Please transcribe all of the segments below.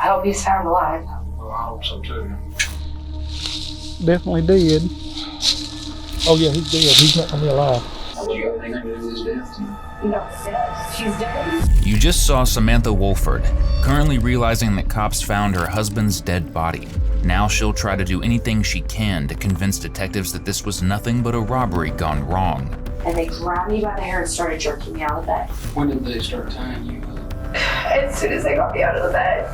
hope he's found alive. Well, I hope so too. Definitely did. Oh yeah, he's dead. He's not gonna be alive. You got anything to do with his death? No, she's dead. You just saw Samantha Wolford, currently realizing that cops found her husband's dead body. Now she'll try to do anything she can to convince detectives that this was nothing but a robbery gone wrong. And they grabbed me by the hair and started jerking me out of bed. When did they start tying you up? As soon as they got me out of the bed.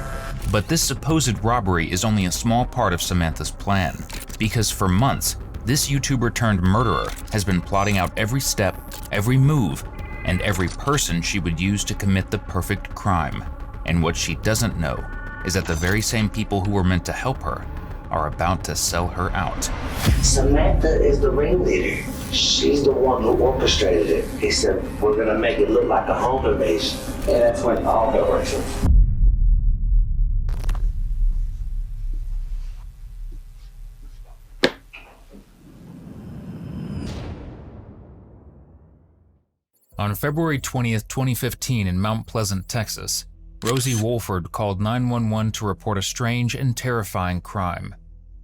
But this supposed robbery is only a small part of Samantha's plan, because for months, this YouTuber turned murderer has been plotting out every step, every move, and every person she would use to commit the perfect crime. And what she doesn't know is that the very same people who were meant to help her are about to sell her out. Samantha is the ringleader. She's the one who orchestrated it. He said, we're gonna make it look like a home invasion. And that's when all hell breaks loose. On February 20th, 2015 in Mount Pleasant, Texas, Rosie Wolford called 911 to report a strange and terrifying crime.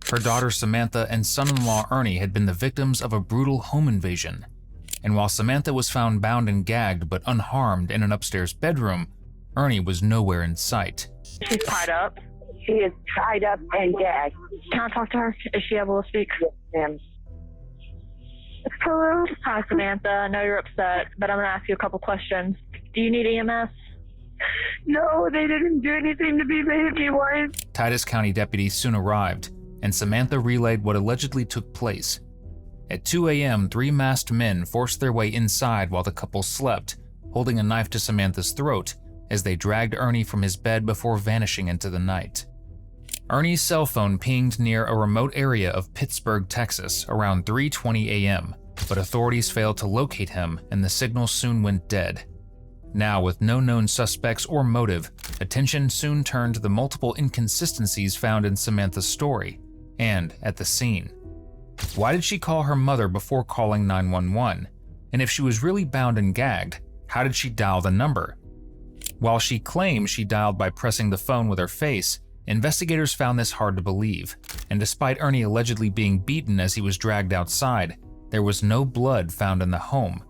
Her daughter Samantha and son-in-law Ernie had been the victims of a brutal home invasion. And while Samantha was found bound and gagged but unharmed in an upstairs bedroom, Ernie was nowhere in sight. She's tied up. She is tied up and gagged. Can I talk to her? Is she able to speak? Yes, ma'am. Hello. Hi, Samantha. I know you're upset, but I'm going to ask you a couple questions. Do you need EMS? No, they didn't do anything to me. They hit me once. Titus County deputies soon arrived, and Samantha relayed what allegedly took place. At 2 a.m., 3 masked men forced their way inside while the couple slept, holding a knife to Samantha's throat as they dragged Ernie from his bed before vanishing into the night. Ernie's cell phone pinged near a remote area of Pittsburgh, Texas, around 3:20 a.m., but authorities failed to locate him and the signal soon went dead. Now, with no known suspects or motive, attention soon turned to the multiple inconsistencies found in Samantha's story and at the scene. Why did she call her mother before calling 911? And if she was really bound and gagged, how did she dial the number? While she claimed she dialed by pressing the phone with her face, investigators found this hard to believe, and despite Ernie allegedly being beaten as he was dragged outside, there was no blood found in the home.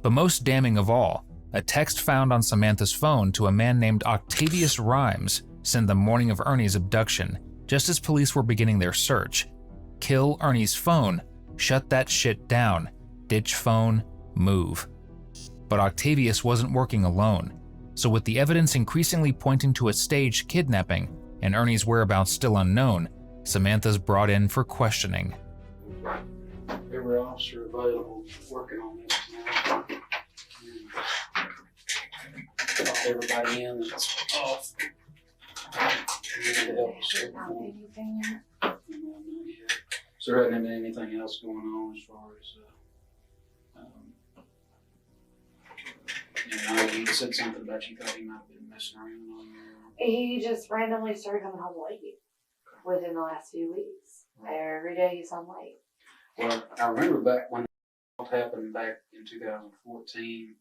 But most damning of all, a text found on Samantha's phone to a man named Octavius Rhymes sent the morning of Ernie's abduction, just as police were beginning their search. Kill Ernie's phone, shut that shit down, ditch phone, move. But Octavius wasn't working alone, so with the evidence increasingly pointing to a staged kidnapping and Ernie's whereabouts still unknown, Samantha's brought in for questioning. Every officer available working on this now. Got everybody in that's off. Need to help us with Anything yet? Is there anything else going on as far as you know, you said something about you thought he might have been messing around on you. He just randomly started coming home late within the last few weeks. Every day he's home late. Well, I remember back when it happened back in 2014,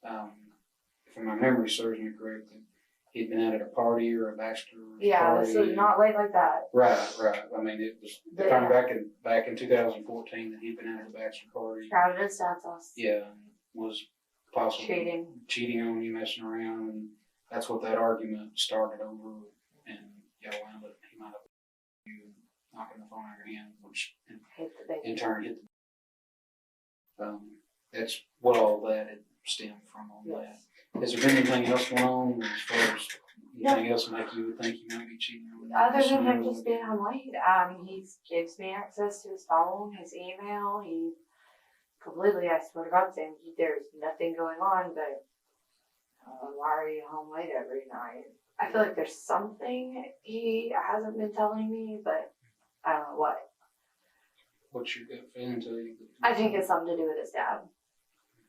if my memory serves me correctly, he'd been out at a party or a bachelor party. Yeah, this was not late like that. Right. I mean, it was back in 2014 that he'd been out at a bachelor party. Crowded his dad's house. Yeah, and was possibly cheating on you, messing around, and that's what that argument started over. And yeah, wound up he might have you knocking the phone out of your hand, which in turn hit the. That's what all that had stemmed from on that. Has there been anything else going on as far as anything else make you would think you might be cheating on? Other than him just being home late, he gives me access to his phone, his email. He completely, I swear to God, saying there's nothing going on, but why are you home late every night? I feel like there's something he hasn't been telling me, but I don't know what. What's your gut feeling to you? I think it's something to do with his dad.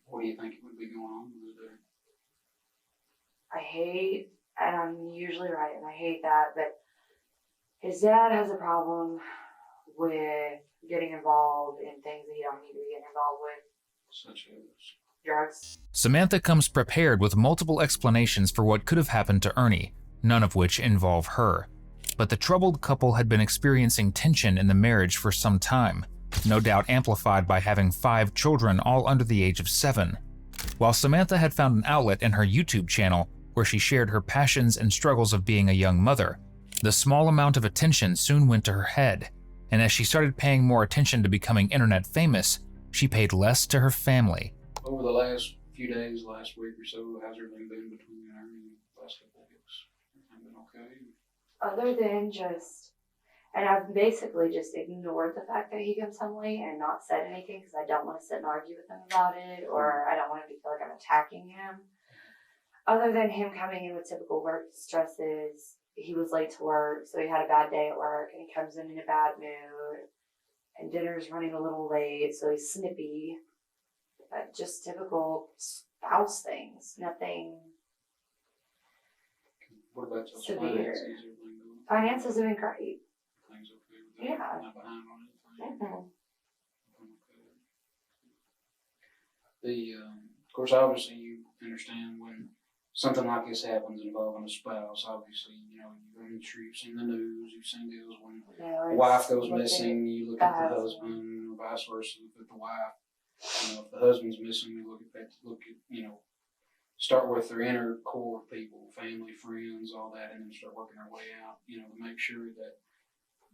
What do you think would be going on with it? I hate, and I'm usually right, and I hate that, but his dad has a problem with getting involved in things that he don't need to be getting involved with. Such as drugs. Samantha comes prepared with multiple explanations for what could have happened to Ernie, none of which involve her. But the troubled couple had been experiencing tension in the marriage for some time, no doubt amplified by having 5 children all under the age of 7. While Samantha had found an outlet in her YouTube channel where she shared her passions and struggles of being a young mother, the small amount of attention soon went to her head, and as she started paying more attention to becoming internet famous, she paid less to her family. Over the last few days, last week or so, how's everything been between her and the last couple of weeks? Everything been okay? Other than and I've basically just ignored the fact that he comes home late and not said anything because I don't want to sit and argue with him about it, or I don't want him to feel like I'm attacking him. Other than him coming in with typical work stresses, he was late to work, so he had a bad day at work, and he comes in a bad mood, and dinner's running a little late, so he's snippy. But just typical spouse things, nothing What about your severe. finances? Finances have been great. Things okay with that? Yeah. Not behind on anything? Mm-hmm. Of course, obviously you understand when something like this happens involving a spouse, obviously, I'm sure you've seen the news, you've seen deals when the wife goes missing, you look at the husband, or vice versa, look at the wife. If the husband's missing, you look at start with their inner core people, family, friends, all that, and then start working our way out, to make sure that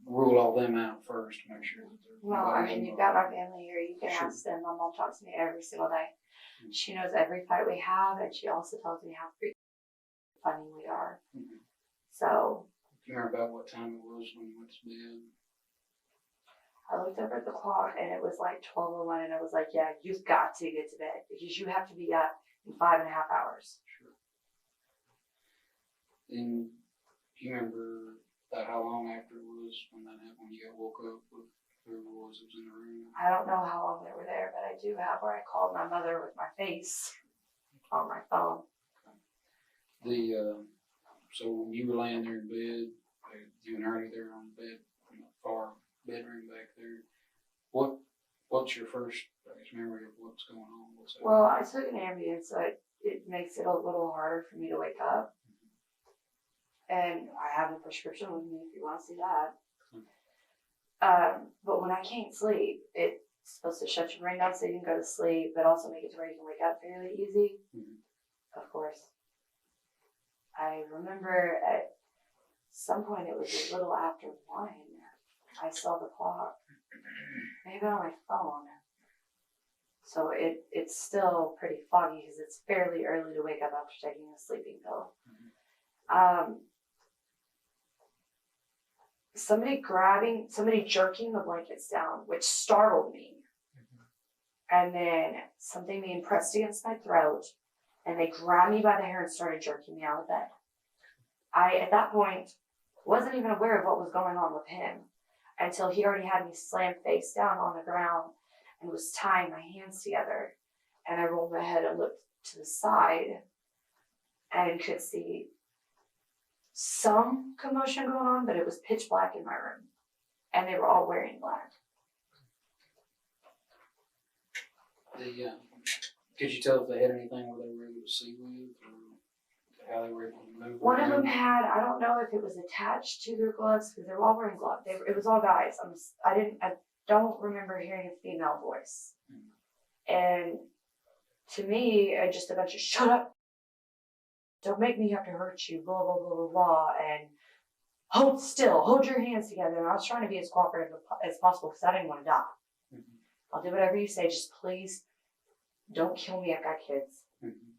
rule all them out first, to make sure that they're. Well, I mean, you've got my family here. You can ask them. My mom talks to me every single day. Mm-hmm. She knows every fight we have, and she also tells me how freaking funny we are. Mm-hmm. So. Do you remember about what time it was when you went to bed? I looked up at the clock, and it was like 12:01, and I was like, yeah, you've got to get to bed because you have to be up in 5.5 hours. Sure. And do you remember about how long after it was when that happened, when you got woke up with whoever it was in the room? I don't know how long they were there, but I do have where I called my mother with my face on my phone. So when you were laying there in bed, you and Ernie there on the bed, far bedroom back there, what's your first memory of what's going on? Well, I took an Ambien, so it makes it a little harder for me to wake up. And I have a prescription with me if you want to see that. But when I can't sleep, it's supposed to shut your brain down so you can go to sleep, but also make it to where you can wake up fairly easy. Mm-hmm. Of course. I remember at some point it was a little after 1. I saw the clock, maybe on my phone. So it's still pretty foggy because it's fairly early to wake up after taking a sleeping pill. Mm-hmm. Somebody jerking the blankets down, which startled me. Mm-hmm. And then something being pressed against my throat, and they grabbed me by the hair and started jerking me out of bed. I, at that point, wasn't even aware of what was going on with him until he already had me slammed face down on the ground and was tying my hands together. And I rolled my head and looked to the side and could see some commotion going on, but it was pitch black in my room. And they were all wearing black. Could you tell if they had anything where they were able to see with, or how they were able to move? One of them had, I don't know if it was attached to their gloves, because they were all wearing gloves. It was all guys. I don't remember hearing a female voice. And to me, just a bunch of shut up, don't make me have to hurt you, blah, blah, blah, blah, blah, and hold still, hold your hands together. And I was trying to be as cooperative as possible because I didn't want to die. Mm-hmm. I'll do whatever you say, just please don't kill me, I've got kids. Mm-hmm.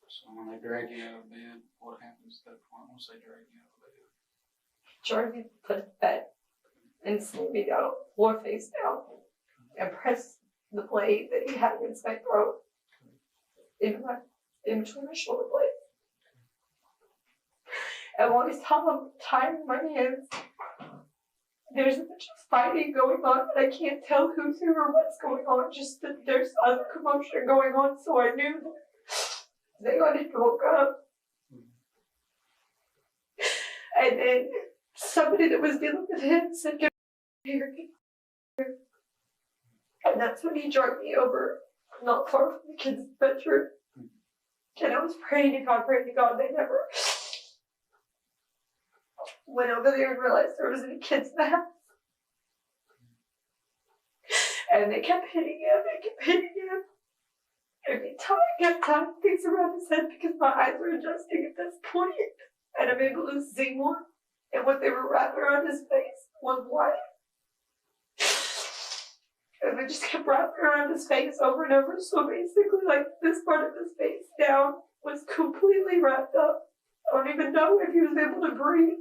So when they drag you out of bed, what happens at that point once they drag you out of bed? Charge me to put bed and slam me down, floor face down, and press the blade that he had against my throat in between my shoulder blades. And while he's tying my hands, there's a bunch of fighting going on, but I can't tell who's who or what's going on, just that there's other commotion going on, so I knew that they got him woke up. And then somebody that was dealing with him said, "Get here." And that's when he dragged me over, not far from the kids' bedroom. And I was praying to God, they never went over there and realized there was any kids in the house. And they kept hitting him. Every time I kept tying things around his head because my eyes were adjusting at this point, and I'm able to see more. And what they were wrapping around his face was white. And they just kept wrapping around his face over and over. So basically, like, this part of his face down was completely wrapped up. I don't even know if he was able to breathe.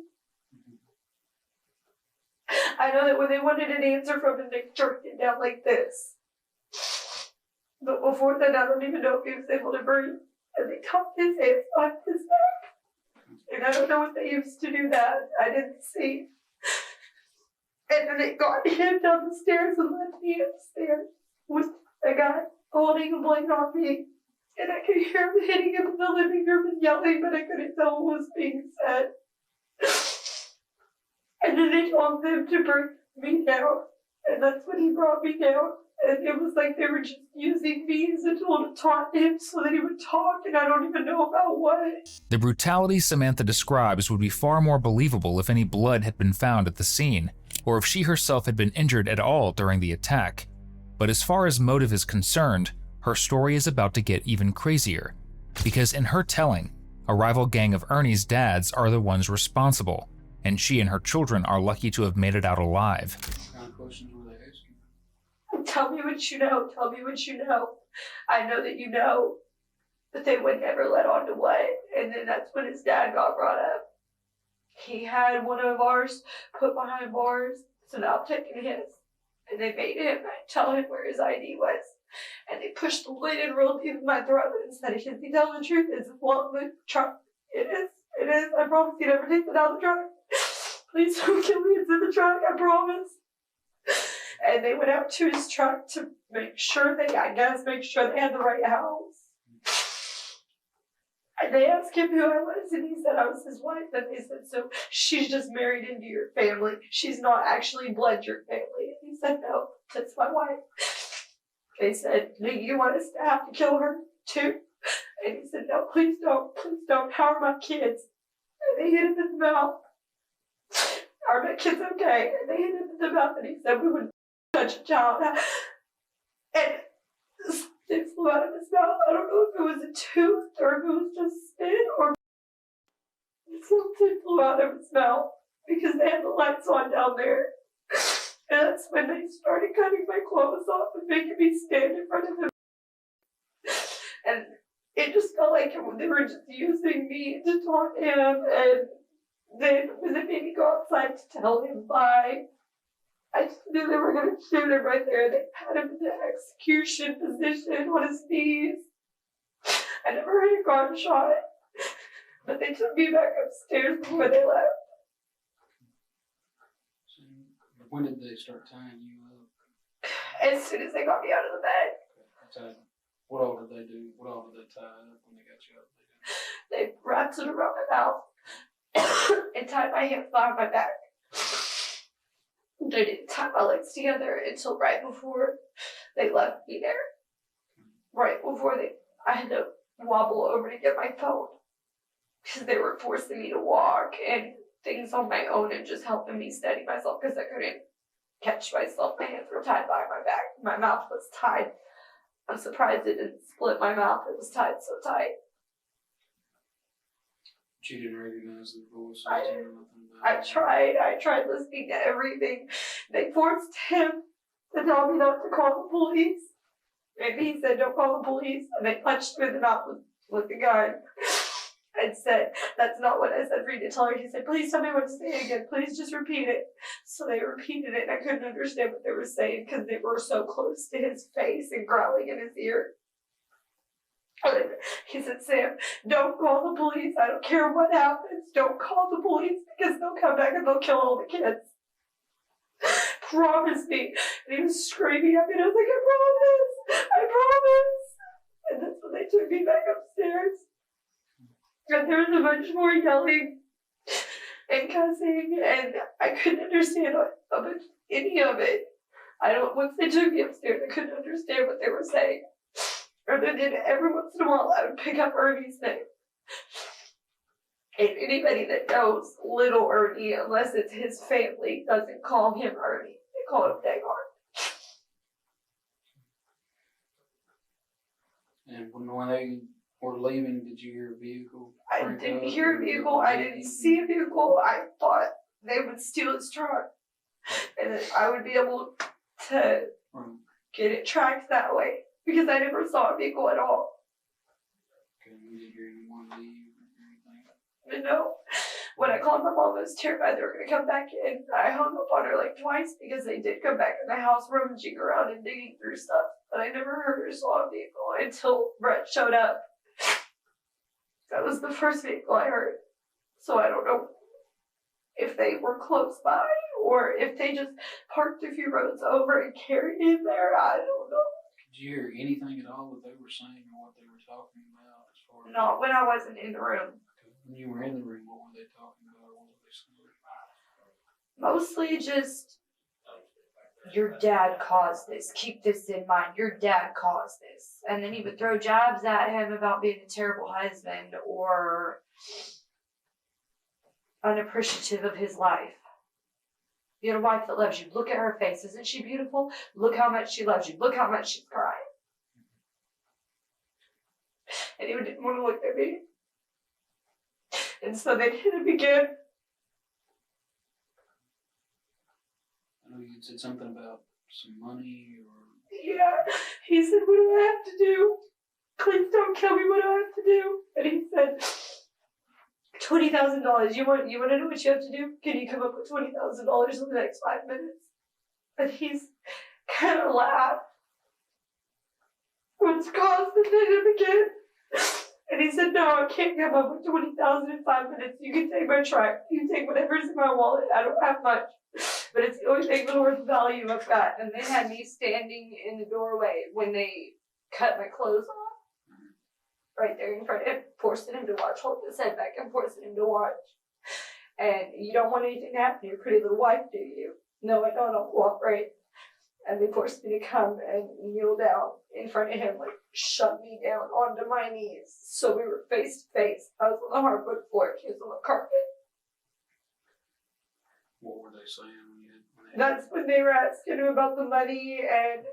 I know that when they wanted an answer from him, they jerked it down like this. But before that, I don't even know if he was able to breathe. And they tucked his hands on his back. And I don't know if they used to do that. I didn't see. And then they got him down the stairs and left me upstairs with a guy holding a blanket on me. And I could hear him hitting him in the living room and yelling, but I couldn't tell what was being said. And then they told them to bring me down. And that's when he brought me down. And it was like they were just using me as a tool to taunt him so that he would talk, and I don't even know about what. The brutality Samantha describes would be far more believable if any blood had been found at the scene, or if she herself had been injured at all during the attack. But as far as motive is concerned, her story is about to get even crazier, because in her telling, a rival gang of Ernie's dads are the ones responsible, and she and her children are lucky to have made it out alive. What kind of questions were they asking? Tell me what you know. Tell me what you know. I know that you know. But they would never let on to what. And then that's when his dad got brought up. He had one of ours put behind bars, so now I'm taking his. And they made him tell him where his ID was. And they pushed the lid in real deep in my throat and said, "Is he telling the truth? Is it one the truck?" It is. It is. I promise you never take it out of the truck. Please don't kill me. It's in the truck. I promise. And they went out to his truck to make sure they had the right house. And they asked him who I was, and he said I was his wife. And they said, "So she's just married into your family. She's not actually bled your family." And he said, "No, that's my wife." They said, "Do you want us to have to kill her too?" And he said, "No, please don't. Please don't. How are my kids?" And they hit him in the mouth. "Are my kids okay?" And they hit him in the mouth, and he said, "We wouldn't touch a child." And it flew out of his mouth. I don't know if it was a tooth or if it was just spit or something flew out of his mouth because they had the lights on down there. And that's when they started cutting my clothes off and making me stand in front of him. And it just felt like they were just using me to taunt him. And then when they made me go outside to tell him bye, I just knew they were going to shoot him right there. They had him in the execution position on his knees. I never heard a gunshot, but they took me back upstairs before they left. So, when did they start tying you up? As soon as they got me out of the bed. What all did they do? What all did they tie up when they got you up? They wrapped it around my mouth and tied my hands behind my back. They didn't tie my legs together until right before they left me there. Right before I had to wobble over to get my phone because they were forcing me to walk and things on my own and just helping me steady myself because I couldn't catch myself. My hands were tied behind my back. My mouth was tied. I'm surprised it didn't split my mouth. It was tied so tight. But you didn't recognize the voice? I tried listening to everything. They forced him to tell me not to call the police. And he said, "Don't call the police." And they punched me in the mouth with the gun and said, "That's not what I said for you to tell her." He said, "Please tell me what to say again. Please just repeat it." So they repeated it, and I couldn't understand what they were saying because they were so close to his face and growling in his ear. And he said, "Sam, don't call the police. I don't care what happens. Don't call the police because they'll come back and they'll kill all the kids. Promise me." And he was screaming at me, and I was like, I promise. And that's when they took me back upstairs. And there was a bunch more yelling and cussing, and I couldn't understand any of it. Once they took me upstairs, I couldn't understand what they were saying. Rather than every once in a while, I would pick up Ernie's name. And anybody that knows little Ernie, unless it's his family, doesn't call him Ernie. They call him Daghard. And when they were leaving, did you hear a vehicle? I didn't hear a vehicle. I didn't see a vehicle. I thought they would steal his truck. And then I would be able to get it tracked that way. Because I never saw a vehicle at all. Okay, you didn't hear anyone leave or anything? But no. When I called my mom, I was terrified they were going to come back in. I hung up on her like twice because they did come back in the house rummaging around and digging through stuff. But I never heard or saw a vehicle until Brett showed up. That was the first vehicle I heard. So I don't know if they were close by or if they just parked a few roads over and carried him there. I don't know. Did you hear anything at all that they were saying or what they were talking about as far as... Not when I wasn't in the room. When you were in the room, what were they talking about? What were they saying? Mostly just, your dad caused this. Keep this in mind. Your dad caused this. And then he would throw jabs at him about being a terrible husband or unappreciative of his life. You had a wife that loves you. Look at her face. Isn't she beautiful? Look how much she loves you. Look how much she's crying. And he didn't want to look at me. And so they hit him again. I know you said something about some money or... Yeah. He said, what do I have to do? Please don't kill me. What do I have to do? And he said, $20,000. You want to know what you have to do? Can you come up with $20,000 in the next 5 minutes? And he's kind of laughed. Which caused the hit him again. And he said, no, I can't come up with $20,000 in 5 minutes. You can take my truck. You can take whatever's in my wallet. I don't have much. But it's the only thing worth value I've got. And they had me standing in the doorway when they cut my clothes off. Right there in front of him, forcing him to watch, holding his head back and forcing him to watch. And you don't want anything to happen to your pretty little wife, do you? No, I don't. I'll cooperate. And they forced me to come and kneel down in front of him, like shove me down onto my knees. So we were face to face. I was on the hardwood floor, he was on the carpet. What were they saying when you... That's when they were asking him about the money and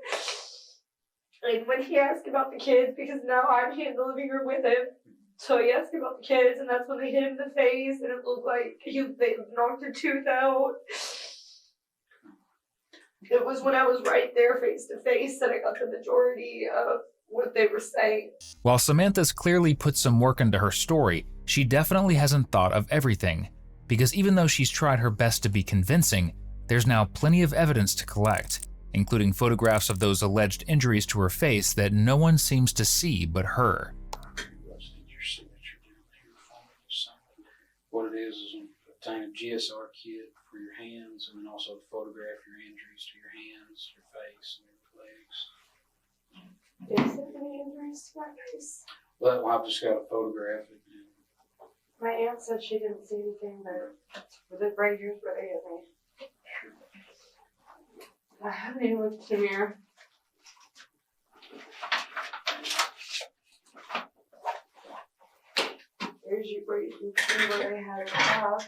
when he asked about the kids, because now I'm here in the living room with him. So he asked about the kids, and that's when they hit him in the face, and it looked like they knocked a tooth out. It was when I was right there face to face that I got the majority of what they were saying. While Samantha's clearly put some work into her story, she definitely hasn't thought of everything. Because even though she's tried her best to be convincing, there's now plenty of evidence to collect, including photographs of those alleged injuries to her face that no one seems to see but her. What it is obtain a GSR kit for your hands and then also photograph your injuries to your hands, your face, and your legs. Did you see any injuries to my face? Well, I've just got to photograph it. My aunt said she didn't see anything, but the Rangers were they hit me. I haven't even looked in the mirror. There's you where you can see where they had a car.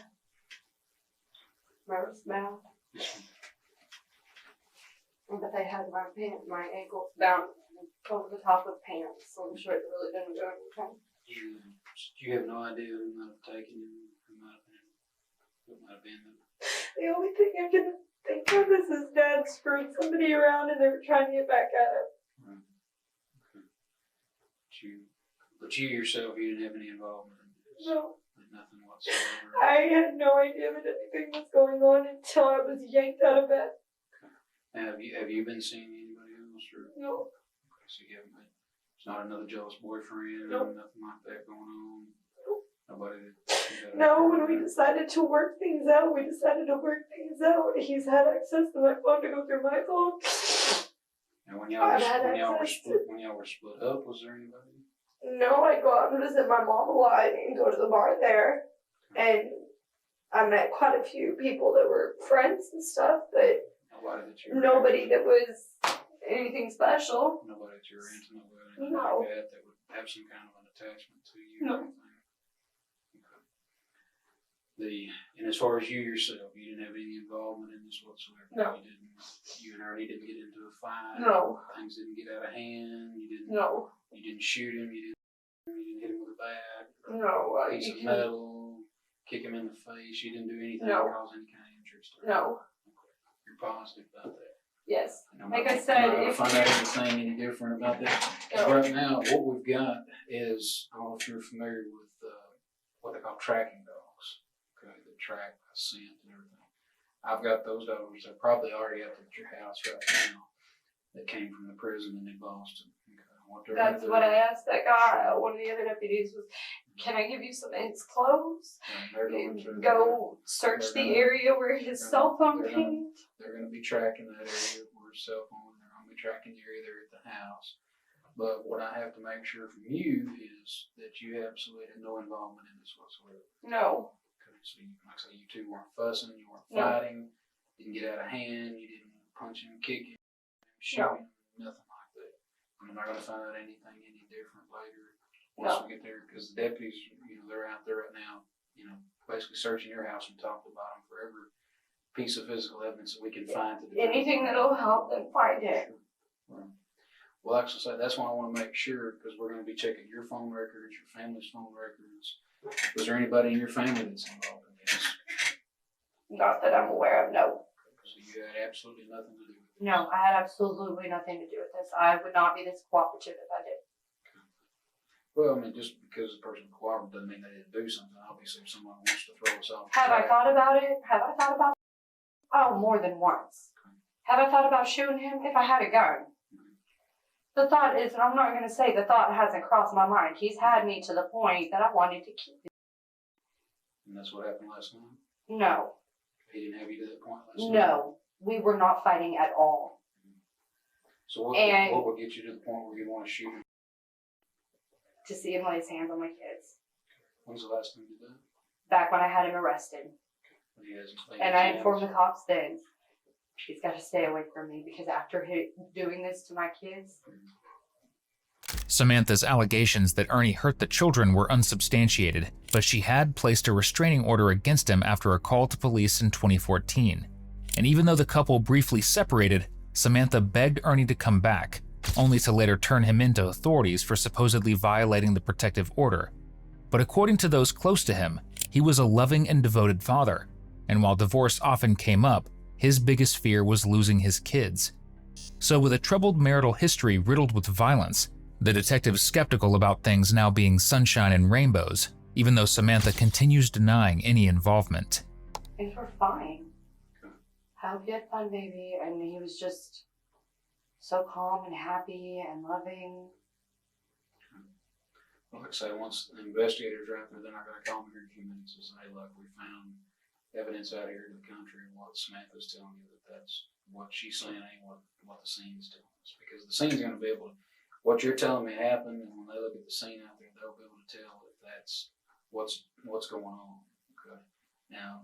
My mouth. But they had my ankles down over the top of pants, so I'm sure it really didn't do anything. You have no idea who might have taken him, who might have been them. The only thing I can think of is his dad screwed somebody around and they were trying to get back at him. Right. Okay. But you yourself, you didn't have any involvement in this? No. Nothing whatsoever? I had no idea that anything was going on until I was yanked out of bed. Okay. Have you been seeing anybody else? Or? No. Okay, so you haven't been. It's not another jealous boyfriend, nope. Nothing like that going on? Nope. Nobody? No, when we decided to work things out, He's had access to my phone to go through my phone. And when y'all were split up, was there anybody? No, I'd go out and visit my mom a lot and go to the bar there. And I met quite a few people that were friends and stuff, but nobody that was anything special. Nobody that you're into, nobody No. like that would have some kind of an attachment to you. No. Or anything. And as far as you yourself, you didn't have any involvement in this whatsoever. No. You and Ernie didn't get into a fight. No. Things didn't get out of hand. You didn't. No. You didn't shoot him. You didn't hit him with a bat. Or No. a piece of metal. Kick him in the face. You didn't do anything No. to cause any kind of injury. No. You're positive about that. Yes. And I'm Like not- I said, I'm not gonna if find out anything any different about that. 'Cause No. right now, what we've got is, I don't know if you're familiar with what they call tracking dogs. Okay, that track by scent and everything. I've got those dogs. They're probably already up at your house right now. That came from the prison in Boston. Okay, what they're That's gonna what do- I asked that guy. One of the other deputies was, "Can I give you some of his clothes? They're going to Go search they're the gonna- area where his they're cell phone they're gonna- pinged." They're going to be tracking that area where his cell phone. They're going to be tracking the area there at the house. But what I have to make sure from you is that you absolutely had no involvement in this whatsoever. No. Okay, so like I say, you two weren't fussing, you weren't No. fighting, didn't get out of hand, you didn't punch him, kick him, shoot No. him, nothing like that. And I'm not going to find out anything any different later once we get there, because the deputies, they're out there right now, basically searching your house from top to bottom for every piece of physical evidence that we can find. Anything that'll help them find it. Right. Well, like I said, that's why I want to make sure, because we're going to be checking your phone records, your family's phone records. Was there anybody in your family that's involved in this? Not that I'm aware of, no. So you had absolutely nothing to do with it? No, I had absolutely nothing to do with this. I would not be this cooperative if I did. Well, I mean, just because the person cooperated doesn't mean they didn't do something. Obviously, if someone wants to throw us off. Have I thought about it? Have I thought about it? Oh, more than once. Have I thought about shooting him if I had a gun? The thought is, and I'm not going to say the thought hasn't crossed my mind. He's had me to the point that I wanted to keep him. And that's what happened last night? No. He didn't have you to that point last night? No. We were not fighting at all. So what would get you to the point where you want to shoot him? To see him lay his hands on my kids. When's the last time you did that? Back when I had him arrested. When he hasn't laid And his I hands? informed the cops then, he's got to stay away from me because after doing this to my kids. Samantha's allegations that Ernie hurt the children were unsubstantiated, but she had placed a restraining order against him after a call to police in 2014. And even though the couple briefly separated, Samantha begged Ernie to come back, only to later turn him into authorities for supposedly violating the protective order. But according to those close to him, he was a loving and devoted father, and while divorce often came up, his biggest fear was losing his kids. So with a troubled marital history riddled with violence, the detective's skeptical about things now being sunshine and rainbows, even though Samantha continues denying any involvement. Things were fine. I hope you had fun, baby. And he was just so calm and happy and loving. Well, like I say, once the investigators are out there, they're not going to call me here in a few minutes and say, look, we found evidence out here in the country, and what Samantha's telling you, that's what she's saying ain't what the scene's telling us. Because the scene's going to be able to, what you're telling me happened, and when they look at the scene out there, they'll be able to tell if that's what's going on. Okay. Now,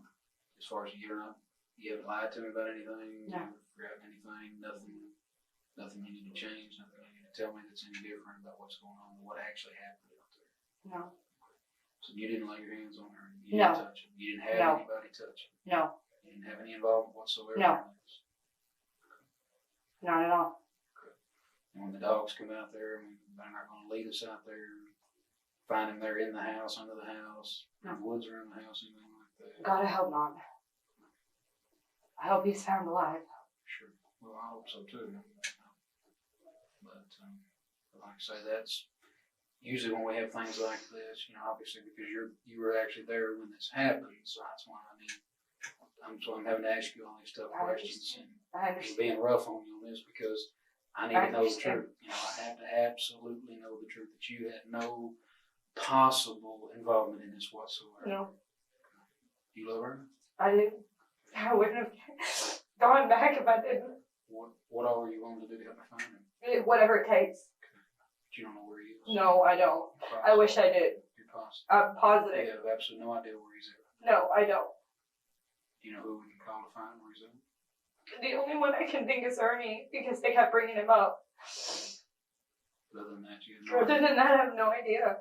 as far as you haven't lied to me about anything, No. you haven't forgotten anything, nothing you need to change, nothing you need to tell me that's any different about what's going on and what actually happened out there. No. So you didn't lay your hands on her. You No. didn't touch her. You didn't have No. anybody touch her. No. You didn't have any involvement whatsoever. No. in this. Not at all. And when the dogs come out there, I mean, they're not going to lead us out there, find them there in the house, under the house, No. in the woods around the house, anything like that. God, I hope not. I hope he's found alive. Sure. Well, I hope so too. But like I say, that's usually when we have things like this, obviously because you were actually there when this happened, so that's why I'm having to ask you all these tough I questions and I understand. being rough on you on this because I need to know the truth. I have to absolutely know the truth that you had no possible involvement in this whatsoever. No, You love her? I do. I wouldn't have gone back if I didn't. What all are you willing to do to help me find him? Whatever it takes. But you don't know where he is? No, I don't. I wish I did. You're positive? I'm You positive. have absolutely no idea where he's at. No, I don't. Do you know who we can call to find where he's at? The only one I can think is Ernie, because they kept bringing him up. Other than that, you have no Other idea. than that, I have no idea.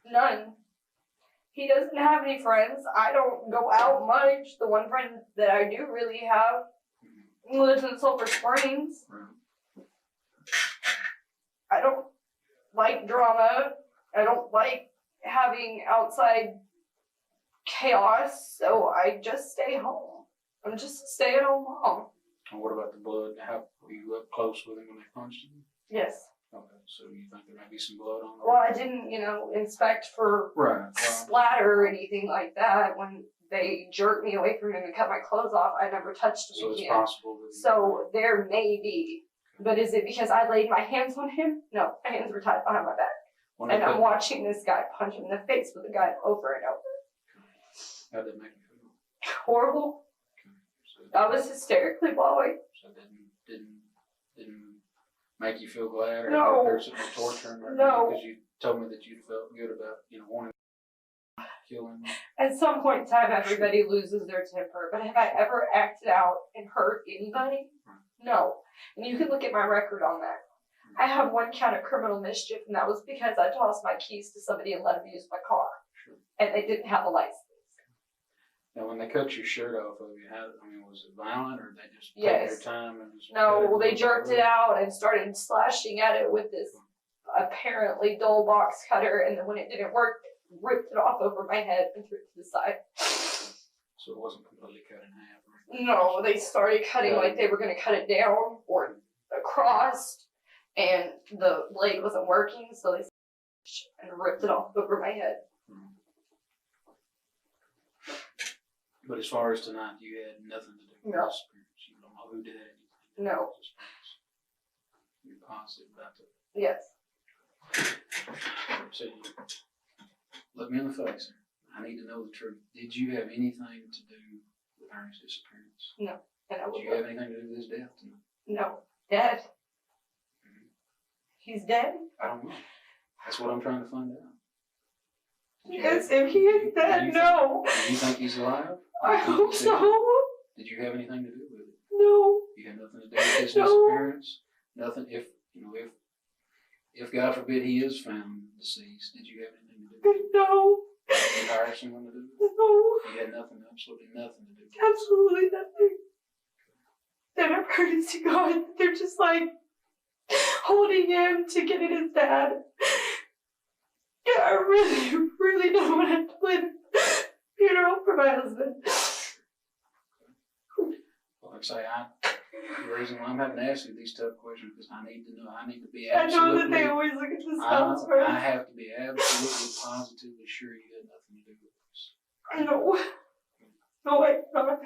None. He doesn't have any friends. I don't go out much. The one friend that I do really have lives in Sulphur Springs. Right. I don't like drama. I don't like having outside chaos, so I just stay home. I'm just a stay-at-home mom. And what about the blood? How were you up close with him when they punched him? Yes. Okay, so you think there might be some blood on him? Well, I didn't, inspect for Right. Well, splatter or anything like that. When they jerked me away from him and cut my clothes off, I never touched him so it's again. possible that. So there may be. But is it because I laid my hands on him? No, my hands were tied behind my back. When And they I'm cut- watching this guy punch him in the face with a gun over and over. How did that make you feel? Horrible. So I was hysterically bawling. So it didn't make you feel glad or No. there's some torture in there? No. Because you told me that you felt good about, wanting to kill him. At some point in time, everybody loses their temper. But have I ever acted out and hurt anybody? No. And you can look at my record on that. I have one count of criminal mischief, and that was because I tossed my keys to somebody and let them use my car. Sure. And they didn't have a license. Now, when they cut your shirt off of you, was it violent or they just took Yes. their time and just No, cut they jerked it out and started slashing at it with this apparently dull box cutter, and then when it didn't work, ripped it off over my head and threw it to the side. So it wasn't completely cut in half. Or No, they started cutting like they were going to cut it down or across, and the blade wasn't working, so they and ripped it off over my head. But as far as tonight, you had nothing to do with No. this experience. You don't know who did anything. No. You're positive about that. Yes. So look me in the face. I need to know the truth. Did you have anything to do with Ernie's disappearance? And I Did would you have anything to do with his death tonight? No. Dead. He's dead? I don't know. That's what I'm trying to find out. Yes, if he is dead, no. Do you think he's alive? I hope so. Did you have anything to do with it? No. You had nothing to do with his No. disappearance? Nothing. If God forbid he is found deceased, did you have anything to do with it? No. Did you hire someone to do it? No. You had nothing, absolutely nothing to do with it. Absolutely nothing. Then I've heard it's God. They're just like holding him to get at his dad. Yeah, I really, really don't want to have to plan a funeral for my husband. Well, like I say, the reason why I'm having to ask you these tough questions is I need to know. I need to be I absolutely. know that they always look at the spouse first. I have to be absolutely positively sure you had nothing to do with this. No. No, wait, no.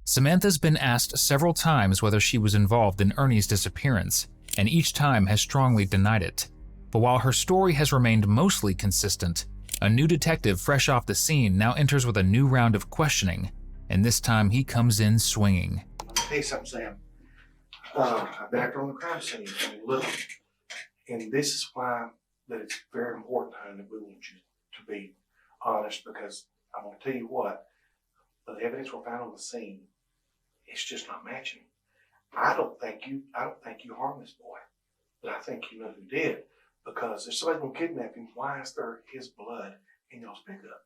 Samantha's been asked several times whether she was involved in Ernie's disappearance, and each time has strongly denied it. But while her story has remained mostly consistent, a new detective fresh off the scene now enters with a new round of questioning, and this time he comes in swinging. I'll tell you something, Sam. I've been acting on the crime scene from little, and this is why that it's very important, honey, that we want you to be honest, because I'm gonna tell you what, the evidence we found on the scene, it's just not matching. I don't think you harmed this boy, but I think you know who did, because if somebody's gonna kidnap him, why is there his blood in y'all's pickup?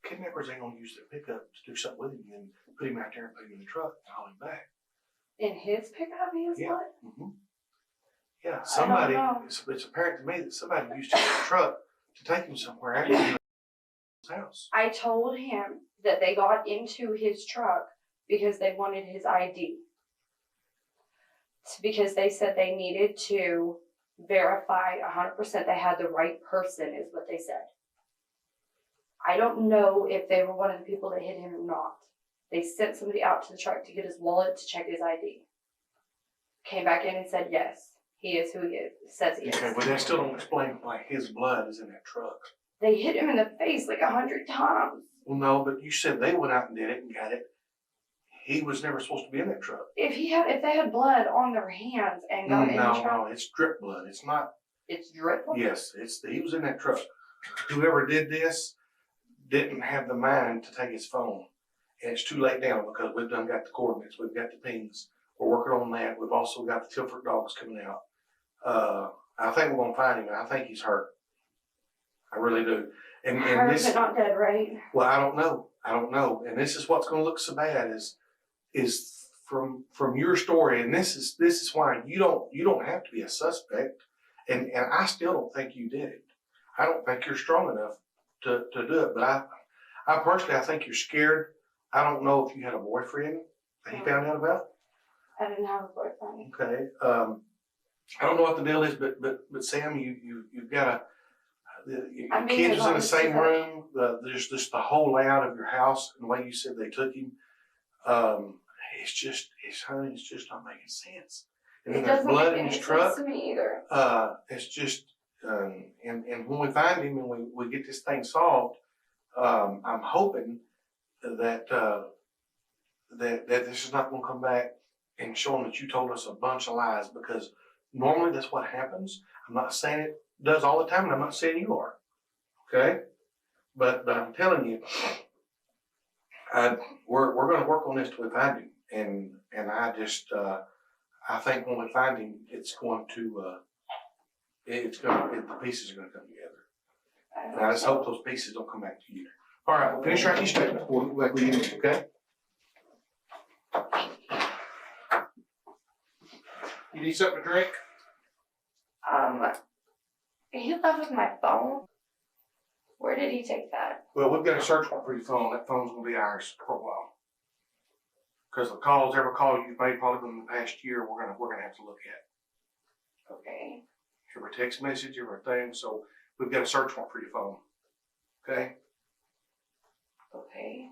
Kidnappers ain't gonna use their pickup to do something with him and put him out there and put him in the truck and haul him back. In his pickup, he has blood? Mm-hmm. Yeah, somebody, know. it's apparent to me that somebody used his truck to take him somewhere after his house. I told him that they got into his truck because they wanted his ID. It's because they said they needed to verify 100% they had the right person, is what they said. I don't know if they were one of the people that hit him or not. They sent somebody out to the truck to get his wallet to check his ID. Came back in and said, yes, he is who he is, says he is. Okay, but that still don't explain why his blood is in that truck. They hit him in the face like 100 times. Well, no, but you said they went out and did it and got it. He was never supposed to be in that truck. If they had blood on their hands and got in the truck. No, it's drip blood. It's not. It's drip blood? Yes, he was in that truck. Whoever did this didn't have the mind to take his phone and it's too late now because we've done got the coordinates, we've got the pings. We're working on that. We've also got the Tilford dogs coming out. I think we're gonna find him, and I think he's hurt. I really do. And Hurt, this, but not dead, right? well, I don't know. And this is what's gonna look so bad is from your story, and this is why you don't have to be a suspect, and I still don't think you did it. I don't think you're strong enough to do it. But I personally, I think you're scared. I don't know if you had a boyfriend that he found out about. I didn't have a boyfriend. Okay. I don't know what the deal is, but Sam, you've got your kids was in the same room. There's just the whole layout of your house and the way you said they took him. It's just not making sense. And then there's blood in his truck. To me either. It's just, and when we find him and we get this thing solved, I'm hoping that this is not going to come back and showing that you told us a bunch of lies, because normally that's what happens. I'm not saying it does all the time, and I'm not saying you are. Okay? But I'm telling you, we're going to work on this till we find him, and I just I think when we find him, the pieces are going to come together. And I just hope those pieces don't come back to you. All right, we'll finish writing your statement. We'll go back with you, okay? You need something to drink? He left with my phone. Where did he take that? Well, we've got a search warrant for your phone. That phone's going to be ours for a while. Because the calls, every call you've made probably in the past year, we're gonna have to look at. Okay. Every text message, everything. So we've got a search warrant for your phone. Okay? Okay.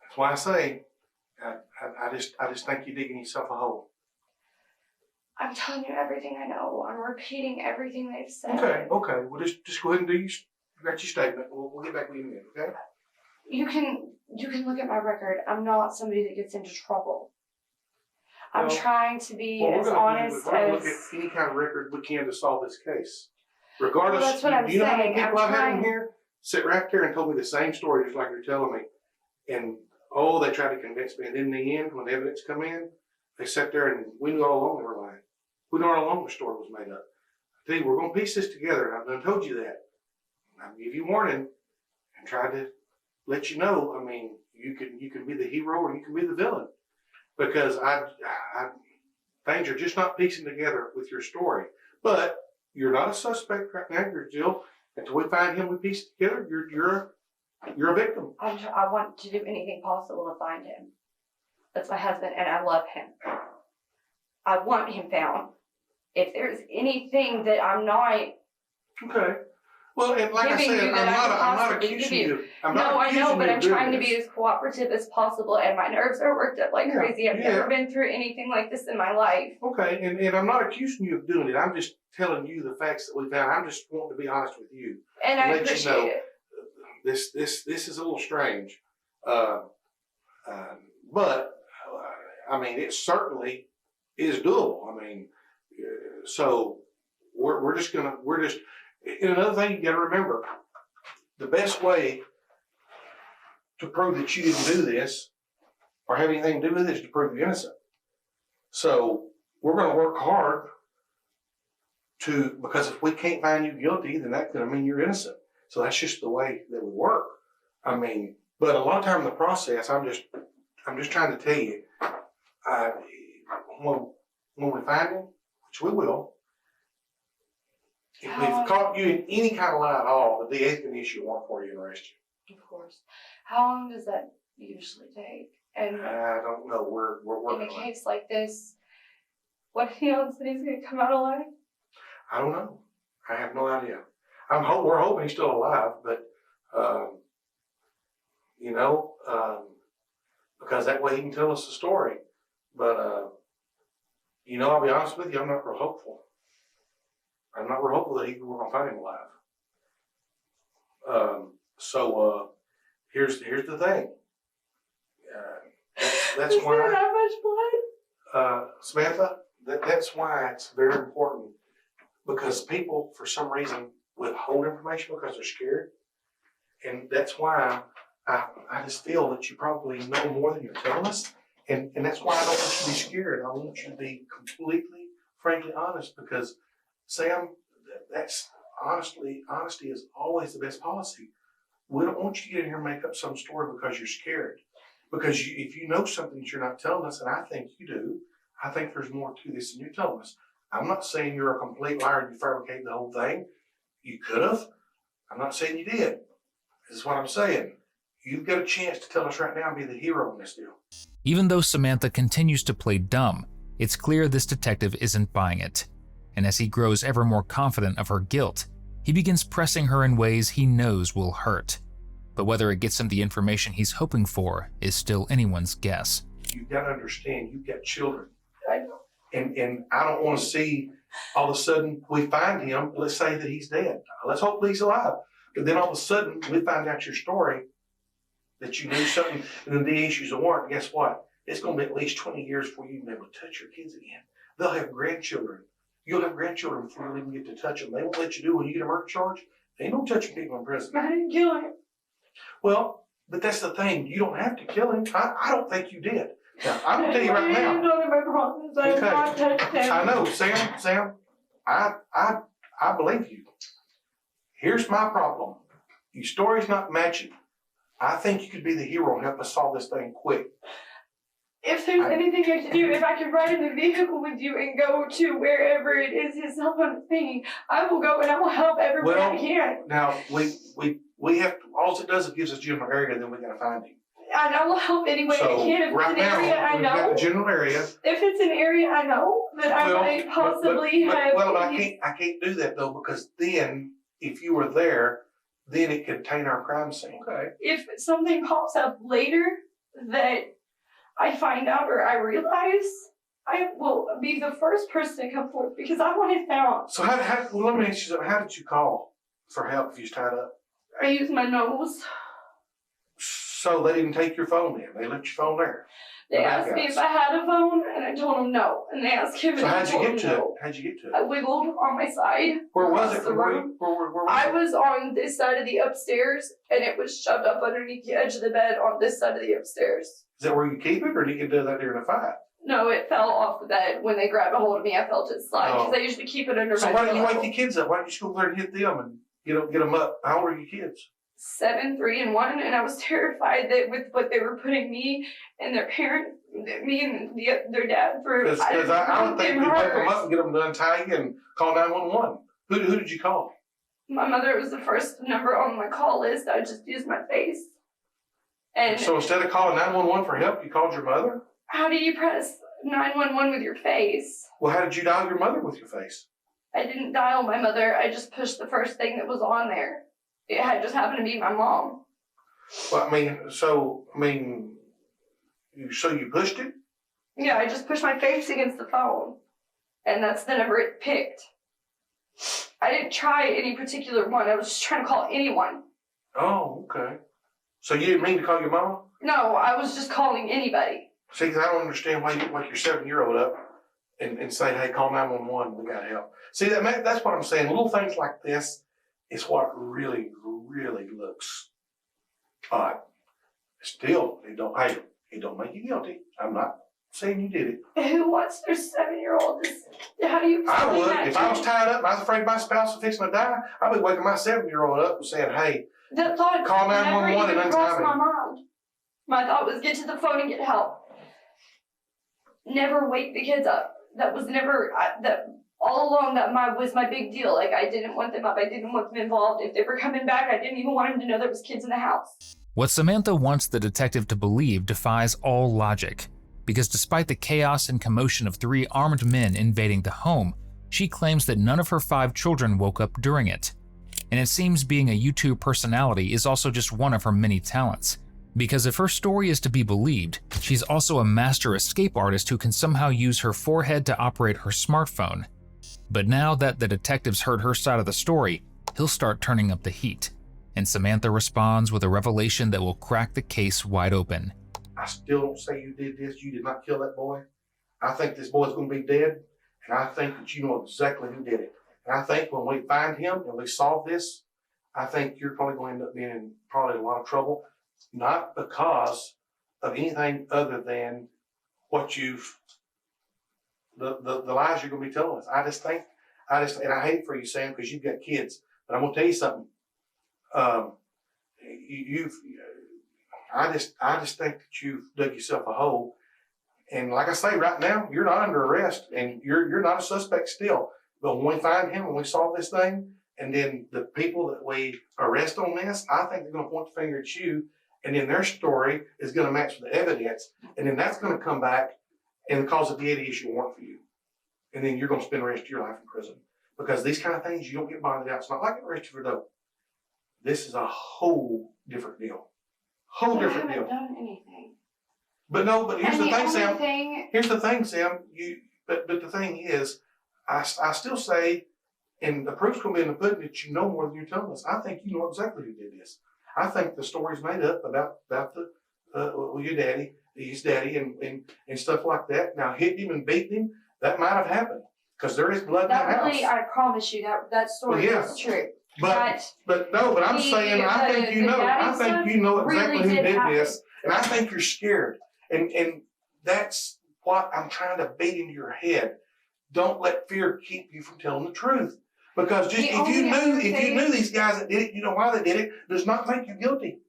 That's why I say, I just think you're digging yourself a hole. I'm telling you everything I know. I'm repeating everything they've said. Okay. Well, just go ahead and do you got your statement. We'll get back with you in a minute, okay? You can look at my record. I'm not somebody that gets into trouble. I'm trying to be as honest we're gonna as. look at any kind of record we can to solve this case. Regardless, Well, that's what I'm you know how many saying. people I've had in trying. here sit right there and told me the same story just like you're telling me. And they tried to convince me. And in the end, when the evidence come in, they sat there and we knew all along they were lying. We knew all along the story was made up. I tell you, we're going to piece this together. And I've done told you that. I'll give you warning and try to let you know. I mean, you can be the hero or you can be the villain, because things are just not piecing together with your story. But you're not a suspect right now. You're still, until we find him, we piece it together. You're a victim. I want to do anything possible to find him. That's my husband, and I love him. I want him found. If there's anything that I'm not. Okay. Well, and like I said, I'm not accusing you. No, I know, but I'm trying to be as cooperative as possible, and my nerves are worked up like crazy. I've never been through anything like this in my life. Okay, and I'm not accusing you of doing it. I'm just telling you the facts that we found. I'm just wanting to be honest with you. And I appreciate it. This is a little strange, but I mean, it certainly is doable. I mean, so we're just. And another thing you got to remember, the best way to prove that you didn't do this or have anything to do with it is to prove you're innocent. So we're going to work hard because if we can't find you guilty, then that's going to mean you're innocent. So that's just the way that we work. I mean, but a lot of time in the process, I'm just trying to tell you, when we find him, which we will, if we've caught you in any kind of lie at all, the DA's going to issue a warrant for you and arrest you. Of course. How long does that usually take? And I don't know. We're working in a on it. case like this, what if he knows that he's going to come out alive? I don't know. I have no idea. We're hoping he's still alive, but because that way he can tell us the story. But I'll be honest with you, I'm not real hopeful. I'm not real hopeful that we're going to find him alive. So here's the thing. That's Is why. there that much blood? Samantha, that's why it's very important, because people, for some reason, withhold information because they're scared. And that's why I just feel that you probably know more than you're telling us. And that's why I don't want you to be scared. I want you to be completely, frankly honest, because Sam, that's honesty is always the best policy. We don't want you to get in here and make up some story because you're scared. Because if you know something that you're not telling us, and I think you do, I think there's more to this than you're telling us. I'm not saying you're a complete liar and you fabricated the whole thing. You could have. I'm not saying you did. This is what I'm saying. You've got a chance to tell us right now and be the hero in this deal. Even though Samantha continues to play dumb, it's clear this detective isn't buying it. And as he grows ever more confident of her guilt, he begins pressing her in ways he knows will hurt. But whether it gets him the information he's hoping for is still anyone's guess. You've got to understand, you've got children. I know. And I don't want to see all of a sudden we find him, let's say that he's dead. Let's hope he's alive. But then all of a sudden we find out your story, that you knew something, and then the issues of warrant. Guess what? It's going to be at least 20 years before you even be able to touch your kids again. They'll have grandchildren. You'll have grandchildren before you'll even get to touch them. They won't let you do when you get a murder charge. They ain't no touching people in prison. I didn't kill him. Well, but that's the thing. You don't have to kill him. I don't think you did. Now, I'm going to tell you right I now. didn't know my promise. I have not touched him. I know, Sam, I believe you. Here's my problem. Your story's not matching. I think you could be the hero and help us solve this thing quick. If there's anything I can do, if I can ride in the vehicle with you and go to wherever it is his cell phone is pinging, I will go and I will help everybody I can. Now, we have, all it does is gives us general area, then we gotta find him. And I will help any way I can. If right it's an area now, I we've got know, the general area. if it's an area I know that I might possibly have. Well, I can't do that though, because then, if you were there, then it could taint our crime scene. Okay. If something pops up later that I find out or I realize, I will be the first person to come forward because I want it found. So well, let me ask you something. How did you call for help if you was tied up? I use my nose. So they didn't take your phone in. They left your phone there. They asked me if I had a phone, and I told them no. And they asked him, So and I how'd you told get them to no. it? How'd you get to it? I wiggled on my side. Where was across it? the room. Where was I it? was on this side of the upstairs, and it was shoved up underneath the edge of the bed on this side of the upstairs. Is that where you keep it, or do you get that during a fight? No, it fell off the bed. When they grabbed a hold of me, I felt it slide, because I usually keep it under So my why didn't you pillow. wake your kids up? Why didn't you just go there and hit them and get them up? How old are your kids? 7, 3, and 1, and I was terrified that with what they were putting me and their parent, me and their dad for. Because I don't think you wake them up and get them to untie you and call 911. Who did you call? My mother was the first number on my call list. I just used my face. And So instead of calling 911 for help, you called your mother? how do you press 911 with your face? Well, how did you dial your mother with your face? I didn't dial my mother. I just pushed the first thing that was on there. It had just happened to be my mom. Well, so you pushed it? Yeah, I just pushed my face against the phone. And that's the number it picked. I didn't try any particular one. I was just trying to call anyone. Oh, okay. So you didn't mean to call your mama? No, I was just calling anybody. See, 'cause I don't understand why you wake your 7-year-old up and say, hey, call 911, we got help. See, that's what I'm saying. Little things like this is what really, really looks odd. Still, it don't make you guilty. I'm not saying you did it. Who wants their 7-year-old? How do you I explain would. that If to I was me? tied up and I was afraid my spouse was fixing to die, I'd be waking my 7-year-old up and saying, hey, That thought call never 911 even and crossed untie my me. mind. My thought was get to the phone and get help. Never wake the kids up. That was never, that all along that was my big deal. Like, I didn't want them up. I didn't want them involved. If they were coming back, I didn't even want them to know there was kids in the house. What Samantha wants the detective to believe defies all logic, because despite the chaos and commotion of 3 armed men invading the home, she claims that none of her 5 children woke up during it. And it seems being a YouTube personality is also just one of her many talents, because if her story is to be believed, she's also a master escape artist who can somehow use her forehead to operate her smartphone. But now that the detective's heard her side of the story, he'll start turning up the heat, and Samantha responds with a revelation that will crack the case wide open. I still don't say you did this. You did not kill that boy. I think this boy's going to be dead, and I think that you know exactly who did it. And I think when we find him and we solve this, I think you're probably going to end up being in probably a lot of trouble. not because of anything other than what the lies you're going to be telling us. And I hate for you, Sam, because you've got kids, but I'm going to tell you something. I just think that you've dug yourself a hole. And like I say, right now, you're not under arrest and you're not a suspect still. But when we find him, when we solve this thing, and then the people that we arrest on this, I think they're going to point the finger at you, and then their story is going to match with the evidence, and then that's going to come back and cause a deity issue warrant for you. And then you're going to spend the rest of your life in prison. Because these kind of things, you don't get bonded out. It's not like getting arrested for dope. This is a whole different deal. I haven't done anything. But here's the thing, Sam. Thing... Here's the thing, Sam. But the thing is, I still say, and the proof's going to be in the pudding that you know more than you're telling us. I think you know exactly who did this. I think the story's made up about your daddy, his daddy, and stuff like that. Now, hitting him and beating him, that might have happened because there is blood in the house. I promise you that story is true. But I'm saying I think you know exactly who did this, and I think you're scared, and that's what I'm trying to beat into your head. Don't let fear keep you from telling the truth. Because if you knew these guys that did it, you know why they did it, does not make you guilty.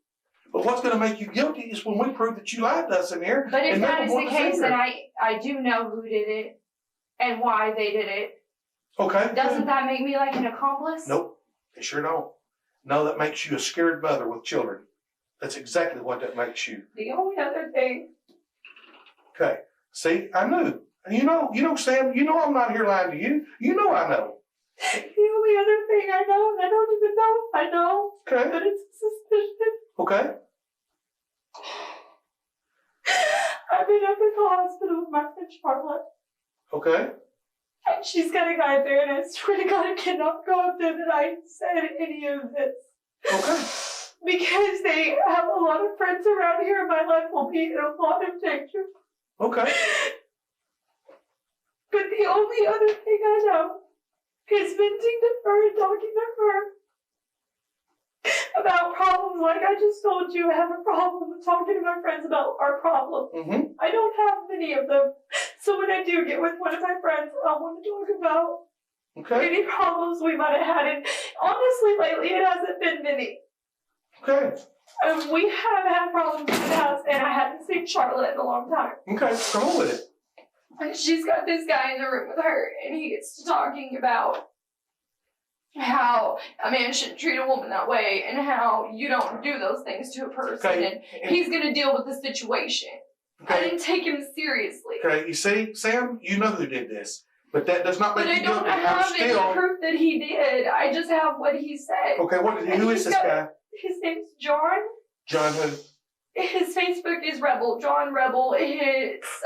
But what's going to make you guilty is when we prove that you lied to us in here. But if that is the case, then I do know who did it and why they did it. Okay. Doesn't that make me like an accomplice? Nope, it sure don't. No, that makes you a scared mother with children. That's exactly what that makes you. The only other thing. Okay. See, I knew. You know, Sam, you know I'm not here lying to you. You know I know. The only other thing I know, I don't even know if I know. Okay. But it's a suspicion. Okay. I've been up at the hospital with my friend Charlotte. Okay. And she's got a guy there, and I swear to God, I cannot go up there that I said any of this. Okay. Because they have a lot of friends around here, and my life will be in a lot of danger. Okay. But the only other thing I know is venting to her and talking to her about problems like I just told you. I have a problem with talking to my friends about our problems. Mm-hmm. I don't have many of them. So when I do get with one of my friends, I want to talk about any problems we might have had. And honestly, lately, it hasn't been many. Okay. We have had problems in the house, and I haven't seen Charlotte in a long time. Okay, come on with it. And she's got this guy in the room with her, and he gets to talking about how a man shouldn't treat a woman that way, and how you don't do those things to a person, and he's going to deal with the situation. Okay. I didn't take him seriously. Okay, you see, Sam, you know who did this, but that does not make you guilty. But I don't have any proof that he did. I just have what he said. Okay, who is this guy? His name's John. John who? His Facebook is Rebel, John Rebel. It's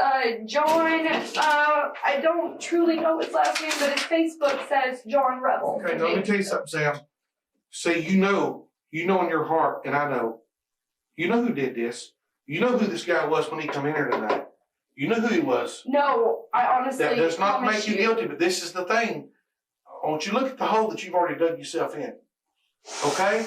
John, I don't truly know his last name, but his Facebook says John Rebel. Okay, now let me tell you something, Sam. See, you know in your heart, and I know, you know who did this. You know who this guy was when he come in here tonight. You know who he was. No, I honestly that does not make you guilty, but this is the thing. I want you to look at the hole that you've already dug yourself in. Okay?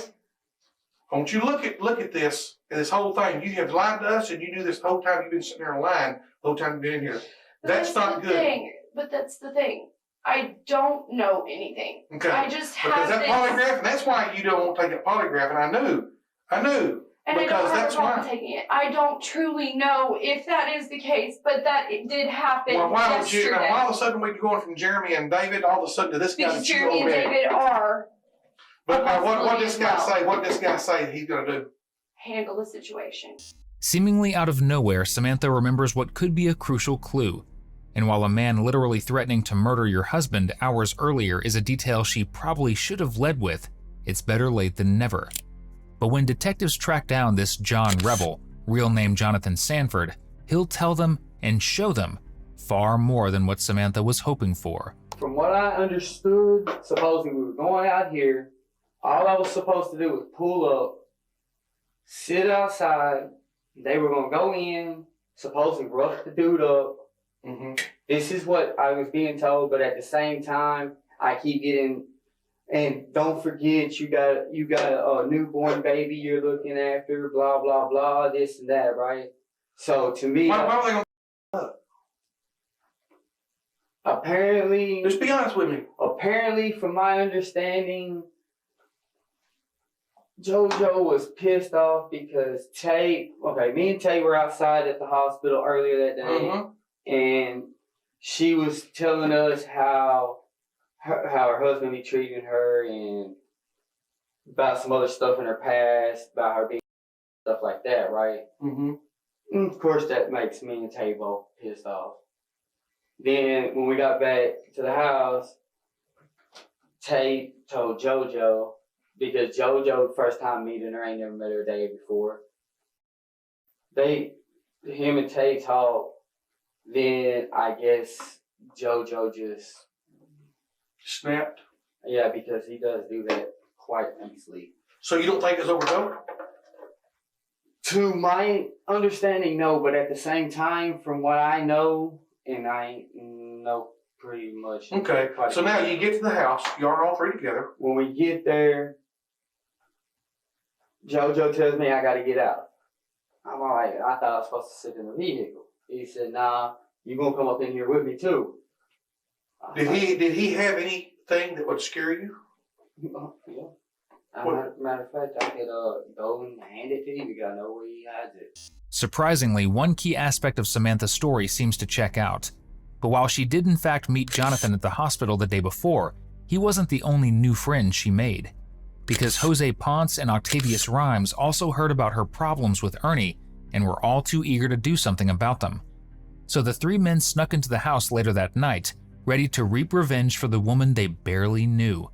I want you to look at this whole thing. You have lied to us, and you knew this whole time you've been sitting there lying, the whole time you've been in here. That's not good. But that's the thing. I don't know anything. Okay. I just have because that polygraph, and that's why you don't want to take a polygraph, and I knew. And because I don't have that's a problem why. taking it. I don't truly know if that is the case, but that it did happen yesterday. Now, why all of a sudden we're going from Jeremy and David all of a sudden to this guy? Because Jeremy and David are. But what this guy say? What this guy say he's gonna do? Handle the situation. Seemingly out of nowhere, Samantha remembers what could be a crucial clue. And while a man literally threatening to murder your husband hours earlier is a detail she probably should have led with, it's better late than never. But when detectives track down this John Rebel, real name Jonathan Sanford, he'll tell them and show them far more than what Samantha was hoping for. From what I understood, supposing we were going out here, all I was supposed to do was pull up, sit outside, they were going to go in, supposedly rough the dude up. Mm-hmm. This is what I was being told, but at the same time, I keep getting And don't forget, you got a newborn baby you're looking after, blah, blah, blah, this and that, right? So to me, Why are they gonna apparently, just be honest with me? Apparently, from my understanding, JoJo was pissed off because me and Tay were outside at the hospital earlier that day, and she was telling us how her husband be treating her and about some other stuff in her past, about her being stuff like that, right? Mm-hmm. And of course, that makes me and Tay both pissed off. Then when we got back to the house, Tay told JoJo, because JoJo, first time meeting her, ain't never met her a day before. Him and Tay talked. Then I guess JoJo just Snapped. Yeah, because he does do that quite easily. So you don't think it's overdone? To my understanding, no. But at the same time, from what I know, and I know pretty much. Okay. So now you get to the house. You are all three together. When we get there, JoJo tells me I got to get out. I'm all right. I thought I was supposed to sit in the vehicle. He said, "Nah, you gonna come up in here with me too." Did he have anything that would scare you? Yeah. Matter of fact, I could go and hand it to you because I know where he has it. Surprisingly, one key aspect of Samantha's story seems to check out. But while she did in fact meet Jonathan at the hospital the day before, he wasn't the only new friend she made. Because Jose Ponce and Octavius Rhymes also heard about her problems with Ernie and were all too eager to do something about them. So the three men snuck into the house later that night, ready to reap revenge for the woman they barely knew.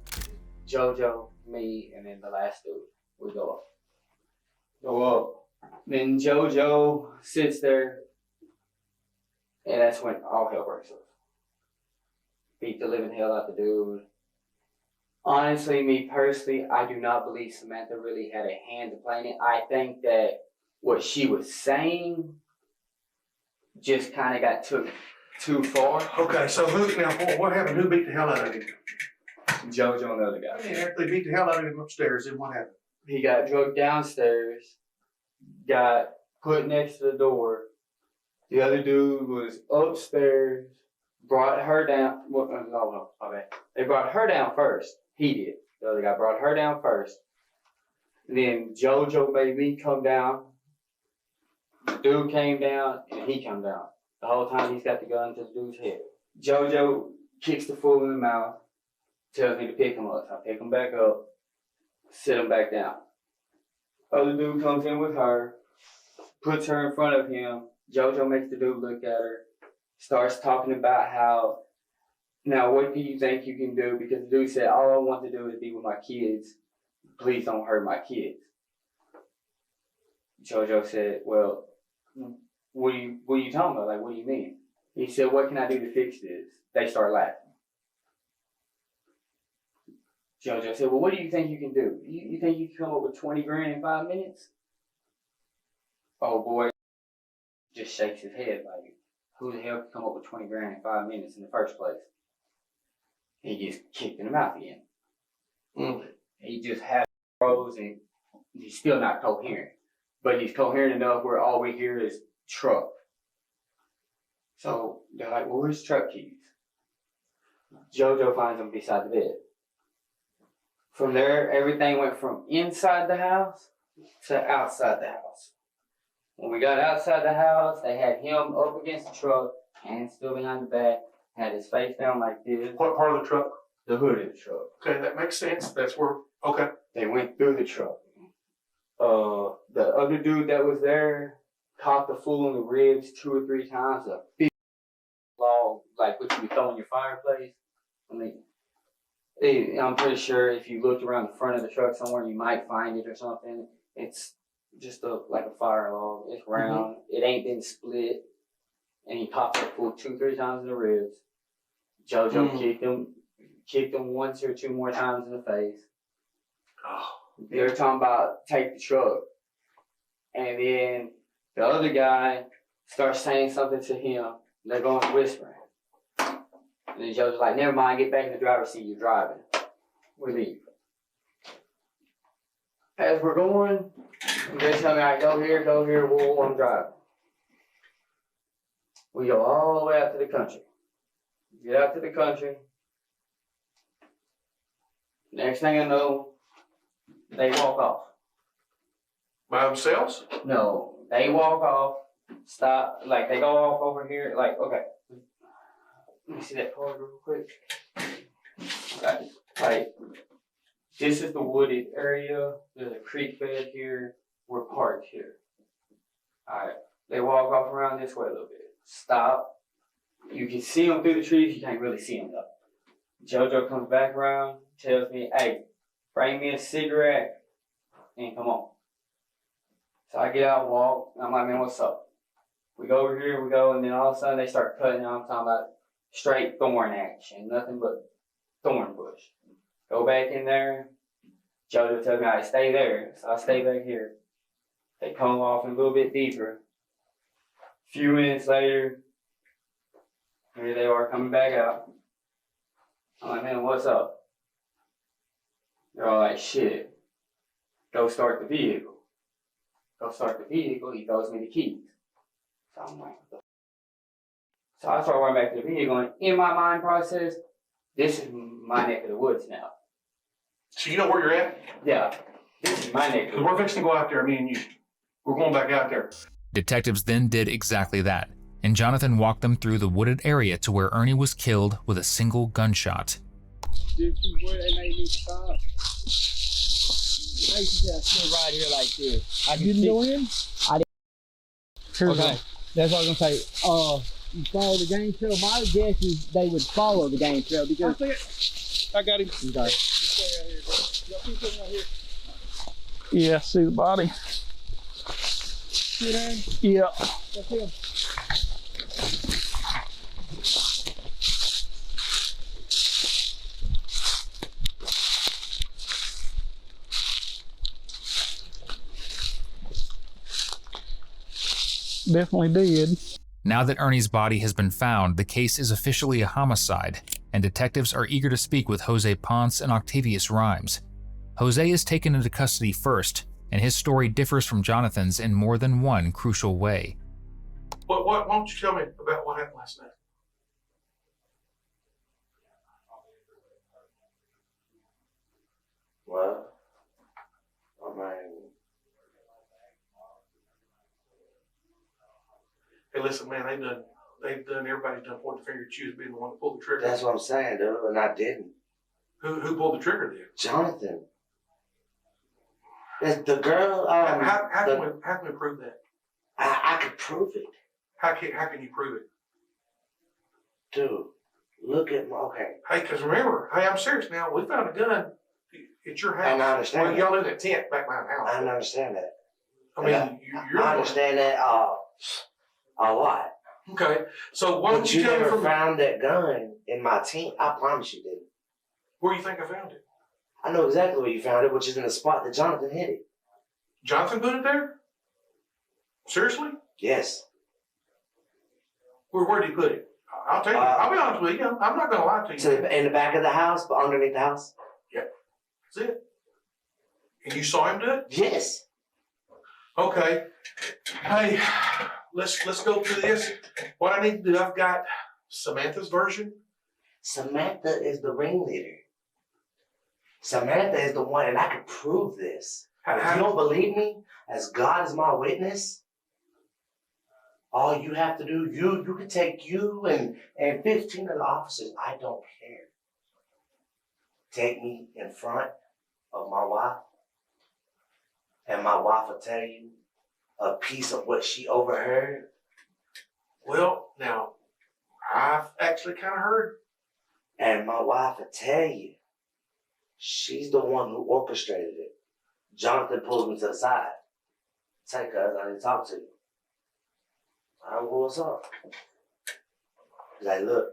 JoJo, me, and then the last dude, we go up. Then JoJo sits there, and that's when all hell breaks loose. Beat the living hell out the dude. Honestly, me personally, I do not believe Samantha really had a hand to play in it. I think that what she was saying just kind of got took too far. Okay, so what happened? Who beat the hell out of him? JoJo and the other guy. And after they beat the hell out of him upstairs, then what happened? He got drugged downstairs, got put next to the door. The other dude was upstairs, brought her down. Okay. They brought her down first. He did. The other guy brought her down first. And then JoJo made me come down. The dude came down, and he come down. The whole time he's got the gun to the dude's head. JoJo kicks the fool in the mouth, tells me to pick him up. I pick him back up, sit him back down. Other dude comes in with her, puts her in front of him. JoJo makes the dude look at her, starts talking about how, now what do you think you can do? Because the dude said, all I want to do is be with my kids. Please don't hurt my kids. JoJo said, well, what are you talking about? Like, what do you mean? He said, what can I do to fix this? They start laughing. JoJo said, well, what do you think you can do? You think you can come up with 20 grand in 5 minutes? Oh boy, just shakes his head like, who the hell can come up with 20 grand in 5 minutes in the first place? He gets kicked in the mouth again. He just has froze and he's still not coherent. But he's coherent enough where all we hear is truck. So they're like, well, where's truck keys? JoJo finds them beside the bed. From there, everything went from inside the house to outside the house. When we got outside the house, they had him up against the truck, hands still behind the back, had his face down like this. What part of the truck? The hood of the truck. Okay, that makes sense. That's where, okay. They went through the truck. The other dude that was there caught the fool in the ribs 2 or 3 times. A big log, like what you would throw in your fireplace. I mean, I'm pretty sure if you looked around the front of the truck somewhere, you might find it or something. It's just like a fire log. It's round. It ain't been split. And he popped that fool 2 or 3 times in the ribs. JoJo kicked him 1 or 2 more times in the face. They were talking about take the truck. And then the other guy starts saying something to him. They're going whispering. And then JoJo's like, never mind, get back in the driver's seat, you're driving. we leave. As we're going, they tell me, all right, go here, we'll drive. We go all the way out to the country. Get out to the country. Next thing I know, they walk off. By themselves? No, they walk off, stop, like they go off over here, like, okay. Let me see that card real quick. Okay, like, this is the wooded area, there's a creek bed here, we're parked here. Alright, they walk off around this way a little bit. Stop. You can see them through the trees, you can't really see them though. JoJo comes back around, tells me, hey, bring me a cigarette, and come on. So I get out, walk, and I'm like, man, what's up? We go over here, and then all of a sudden they start cutting, I'm talking about straight thorn action, nothing but thorn bush. Go back in there, JoJo tells me, all right, stay there. So I stay back here. They come off a little bit deeper. A few minutes later, here they are coming back out. I'm like, man, what's up? They're all like, shit, go start the vehicle. Go start the vehicle, he throws me the keys. So I'm like, what the f-? So I start running back to the vehicle, and in my mind process, this is my neck of the woods now. So you know where you're at? Yeah, this is my neck of the We're woods. fixing to go out there, me and you. We're going back out there. Detectives then did exactly that, and Jonathan walked them through the wooded area to where Ernie was killed with a single gunshot. This is where they made me stop. They just sit right here like this. I didn't go in? I didn't. Okay. That's what I was gonna say. You follow the game trail. My guess is they would follow the game trail because I got him. Okay. You stay right here, bro. Y'all keep sitting right here. Yeah, see the body. See that? Yeah. That's him. Definitely did. Now that Ernie's body has been found, the case is officially a homicide, and detectives are eager to speak with Jose Ponce and Octavius Rhymes. Jose is taken into custody first, and his story differs from Jonathan's in more than one crucial way. Why don't you tell me about what happened last night? Well, I mean, hey, listen, man, everybody's done pointed the finger at you as being the one that pulled the trigger. that's what I'm saying, dude, and I didn't. Who pulled the trigger then? Jonathan. The girl, How can we prove that? I could prove it. How can you prove it? Dude, look at my, okay. Hey, because remember, hey, I'm serious now. We found a gun at your house. And I understand Well, that. y'all live in a tent back behind the house. I understand that. I mean, And you're I understand that a lot. Okay, so why don't But you you tell me never from found that gun in my tent. I promise you didn't. where you think I found it? I know exactly where you found it, which is in the spot that Jonathan hit it. Jonathan put it there? Seriously? Yes. Where did he put it? I'll tell you. I'll be honest with you. I'm not going to lie to you. So in the back of the house, but underneath the house? That's it. And you saw him do it? Yes. Okay. Hey, let's go through this. What I need to do, I've got Samantha's version. Samantha is the ringleader. Samantha is the one, and I can prove this. If you don't believe me, as God is my witness, all you have to do, you can take you and 15 of the officers, I don't care. Take me in front of my wife, and my wife will tell you a piece of what she overheard. Well, now, I've actually kind of heard. And my wife will tell you, she's the one who orchestrated it. Jonathan pulls me to the side. Say, cuz, I need to talk to you. I don't know what's up. He's like, look.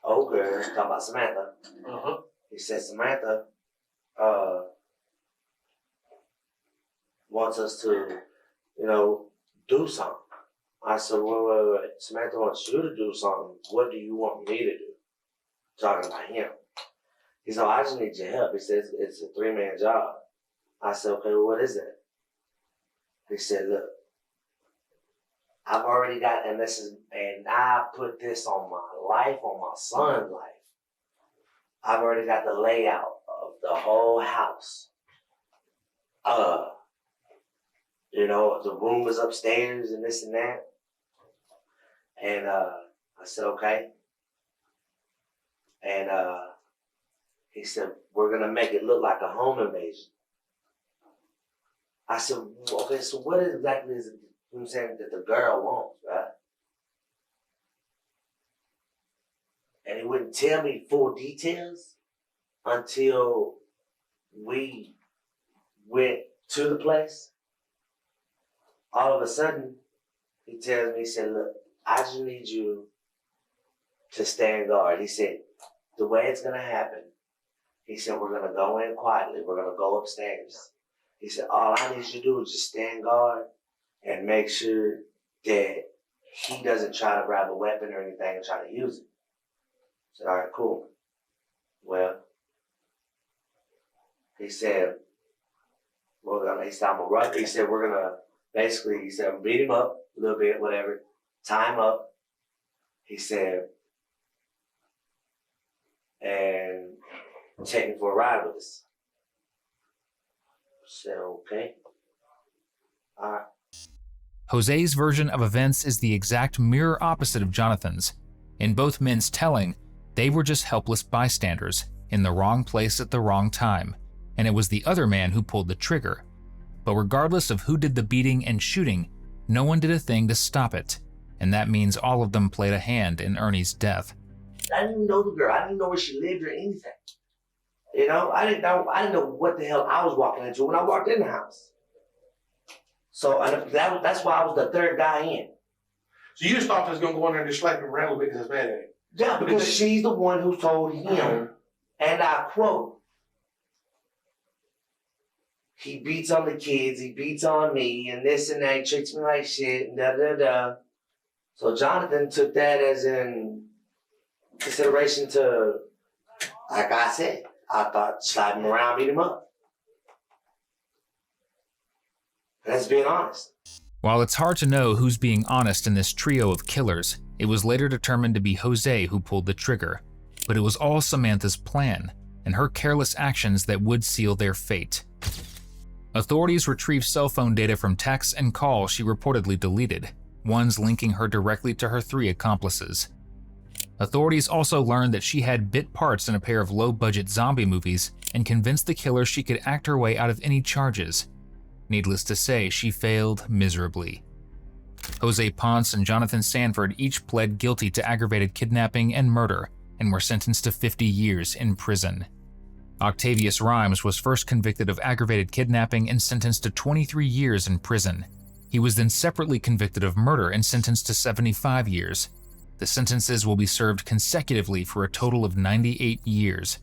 Old girl, talking about Samantha. Uh-huh. He said, Samantha, wants us to, do something. I said, wait. Samantha wants you to do something. What do you want me to do? talking about him. He said, I just need your help. He said, it's a 3-man job. I said, okay, well, what is it? He said, look, I've already got, and I put this on my life, on my son's life. I've already got the layout of the whole house. You know, the room is upstairs and this and that. And I said, okay. And he said, we're going to make it look like a home invasion. I said, okay, so what exactly is it, you know what I'm saying, that the girl wants, right? And he wouldn't tell me full details until we went to the place. All of a sudden, he tells me, he said, look, I just need you to stand guard. He said, the way it's going to happen, he said, we're going to go in quietly. We're going to go upstairs. He said, all I need you to do is just stand guard and make sure that he doesn't try to grab a weapon or anything and try to use it. I said, all right, cool. Well, he said, he said, he said, we're going to, basically, he said, beat him up a little bit, whatever, tie him up. He said, and take him for a ride with us. I said, okay. All right. Jose's version of events is the exact mirror opposite of Jonathan's. In both men's telling, they were just helpless bystanders, in the wrong place at the wrong time, and it was the other man who pulled the trigger. But regardless of who did the beating and shooting, no one did a thing to stop it, and that means all of them played a hand in Ernie's death. I didn't know the girl. I didn't know where she lived or anything. You know, I didn't know what the hell I was walking into when I walked in the house. So that's why I was the third guy in. So you just thought they was going to go in there and just slap him around a little bit because it's mad at him? Yeah, because she's the one who told him, and I quote, he beats on the kids, he beats on me, and this and that, he treats me like shit, and da-da-da. So Jonathan took that as in consideration to, like I said, I thought slap him around, beat him up. Let's be honest. While it's hard to know who's being honest in this trio of killers, it was later determined to be Jose who pulled the trigger. But it was all Samantha's plan, and her careless actions that would seal their fate. Authorities retrieved cell phone data from texts and calls she reportedly deleted, ones linking her directly to her 3 accomplices. Authorities also learned that she had bit parts in a pair of low-budget zombie movies and convinced the killer she could act her way out of any charges. Needless to say, she failed miserably. Jose Ponce and Jonathan Sanford each pled guilty to aggravated kidnapping and murder and were sentenced to 50 years in prison. Octavius Rhymes was first convicted of aggravated kidnapping and sentenced to 23 years in prison. He was then separately convicted of murder and sentenced to 75 years. The sentences will be served consecutively for a total of 98 years.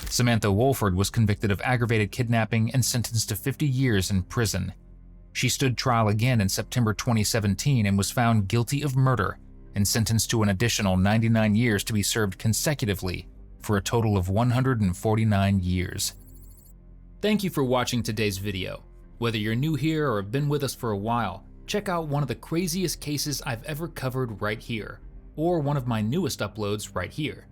Samantha Wolford was convicted of aggravated kidnapping and sentenced to 50 years in prison. She stood trial again in September 2017 and was found guilty of murder and sentenced to an additional 99 years to be served consecutively for a total of 149 years. Thank you for watching today's video. Whether you're new here or have been with us for a while, check out one of the craziest cases I've ever covered right here, or one of my newest uploads right here.